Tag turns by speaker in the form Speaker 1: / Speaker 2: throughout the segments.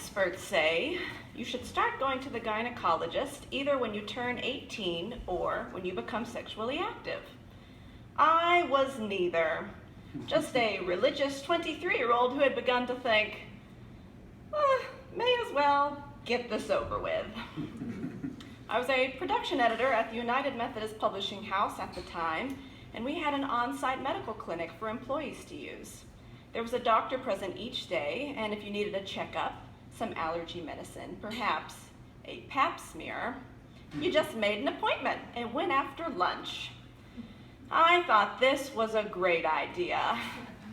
Speaker 1: Experts say you should start going to the gynecologist either when you turn 18 or when you become sexually active. I was neither. Just a religious 23-year-old who had begun to think, may as well get this over with. I was a production editor at the United Methodist Publishing House at the time, and we had an on-site medical clinic for employees to use. There was a doctor present each day, and if you needed a checkup, some allergy medicine, perhaps a pap smear, you just made an appointment and went after lunch. I thought this was a great idea.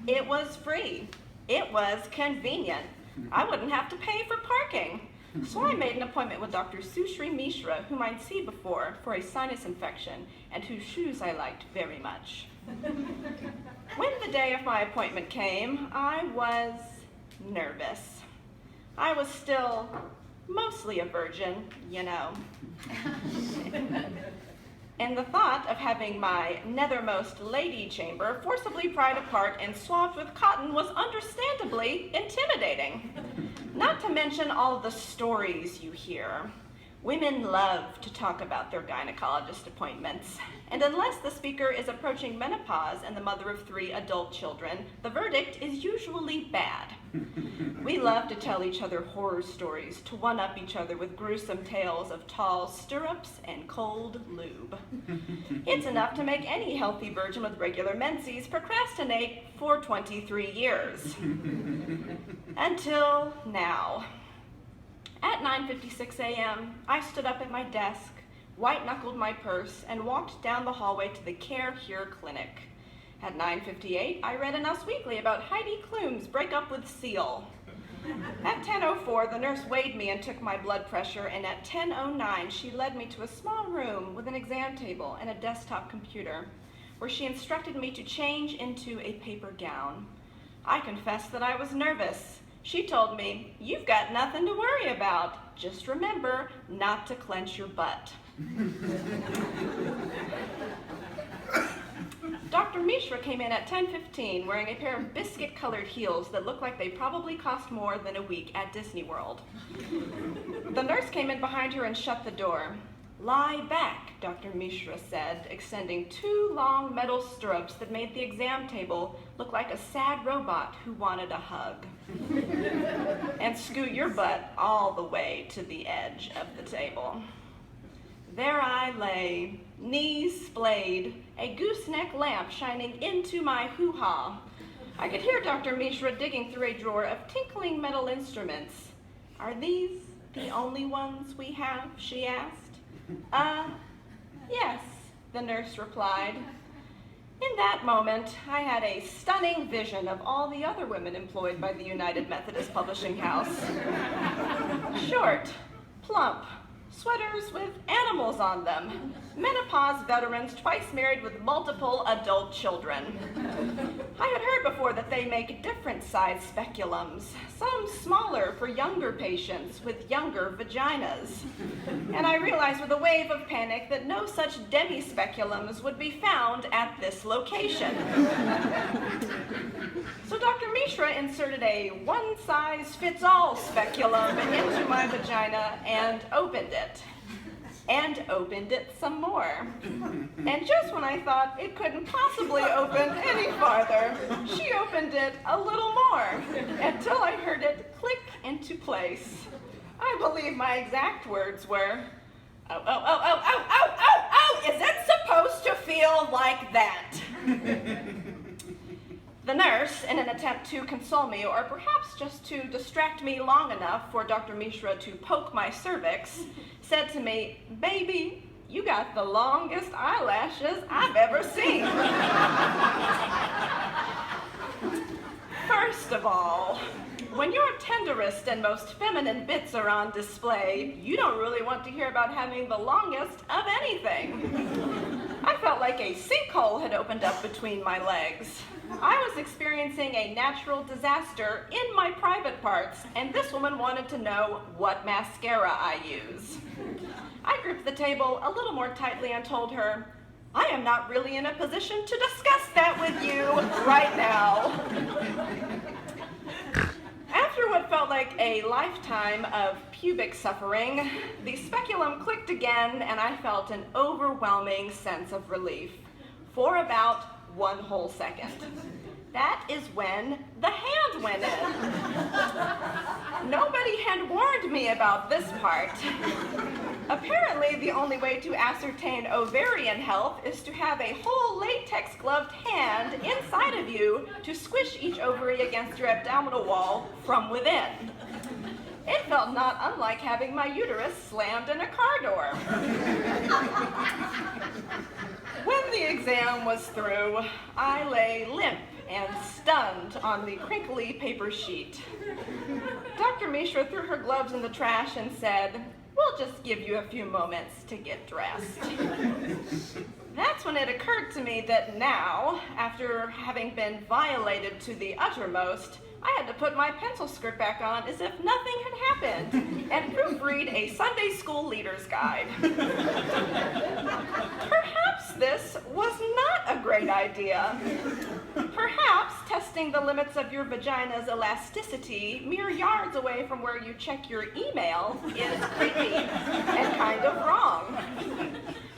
Speaker 1: It was free. It was convenient. I wouldn't have to pay for parking. So I made an appointment with Dr. Sushri Mishra, whom I'd seen before for a sinus infection and whose shoes I liked very much. When the day of my appointment came, I was nervous. I was still mostly a virgin, you know. And the thought of having my nethermost lady chamber forcibly pried apart and swabbed with cotton was understandably intimidating. Not to mention all the stories you hear. Women love to talk about their gynecologist appointments, and unless the speaker is approaching menopause and the mother of 3 adult children, the verdict is usually bad. We love to tell each other horror stories, to one-up each other with gruesome tales of tall stirrups and cold lube. It's enough to make any healthy virgin with regular menses procrastinate for 23 years. Until now. At 9:56 a.m., I stood up at my desk, white-knuckled my purse, and walked down the hallway to the Care Here clinic. At 9:58, I read in Us Weekly about Heidi Klum's breakup with Seal. At 10:04, the nurse weighed me and took my blood pressure, and at 10:09, she led me to a small room with an exam table and a desktop computer, where she instructed me to change into a paper gown. I confessed that I was nervous. She told me, "You've got nothing to worry about. Just remember not to clench your butt." Dr. Mishra came in at 10:15 wearing a pair of biscuit-colored heels that looked like they probably cost more than a week at Disney World. The nurse came in behind her and shut the door. "Lie back," Dr. Mishra said, extending 2 long metal stirrups that made the exam table look like a sad robot who wanted a hug. "And scoot your butt all the way to the edge of the table." There I lay, knees splayed, a gooseneck lamp shining into my hoo-ha. I could hear Dr. Mishra digging through a drawer of tinkling metal instruments. "Are these the only ones we have?" she asked. Yes," the nurse replied. In that moment, I had a stunning vision of all the other women employed by the United Methodist Publishing House. Short, plump, sweaters with animals on them, menopause veterans twice married with multiple adult children. I had heard before that they make different size speculums, some smaller for younger patients with younger vaginas. And I realized with a wave of panic that no such demi-speculums would be found at this location. So Dr. Mishra inserted a one-size-fits-all speculum into my vagina and opened it. And opened it some more. And just when I thought it couldn't possibly open any farther, she opened it a little more until I heard it click into place. I believe my exact words were, "Oh, is it supposed to feel like that?" The nurse, in an attempt to console me, or perhaps just to distract me long enough for Dr. Mishra to poke my cervix, said to me, "Baby, you got the longest eyelashes I've ever seen." First of all, when your tenderest and most feminine bits are on display, you don't really want to hear about having the longest of anything. I felt like a sinkhole had opened up between my legs. I was experiencing a natural disaster in my private parts, and this woman wanted to know what mascara I use. I gripped the table a little more tightly and told her, "I am not really in a position to discuss that with you right now." After what felt like a lifetime of pubic suffering, the speculum clicked again, and I felt an overwhelming sense of relief for about 1 whole second. That is when the hand went in. Nobody had warned me about this part. Apparently, the only way to ascertain ovarian health is to have a whole latex-gloved hand inside of you to squish each ovary against your abdominal wall from within. It felt not unlike having my uterus slammed in a car door. When the exam was through, I lay limp and stunned on the crinkly paper sheet. Dr. Mishra threw her gloves in the trash and said, "We'll just give you a few moments to get dressed." That's when it occurred to me that now, after having been violated to the uttermost, I had to put my pencil skirt back on as if nothing had happened and proofread a Sunday school leader's guide. Perhaps this was not a great idea. Perhaps testing the limits of your vagina's elasticity mere yards away from where you check your email is creepy and kind of wrong.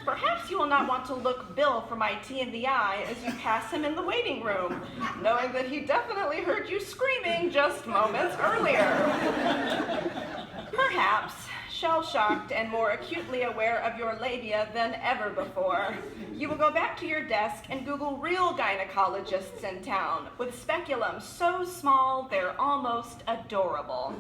Speaker 1: Perhaps you will not want to look Bill from IT in the eye as you pass him in the waiting room, knowing that he definitely heard you screaming just moments earlier. Perhaps, shell-shocked and more acutely aware of your labia than ever before, you will go back to your desk and Google real gynecologists in town with speculums so small they're almost adorable.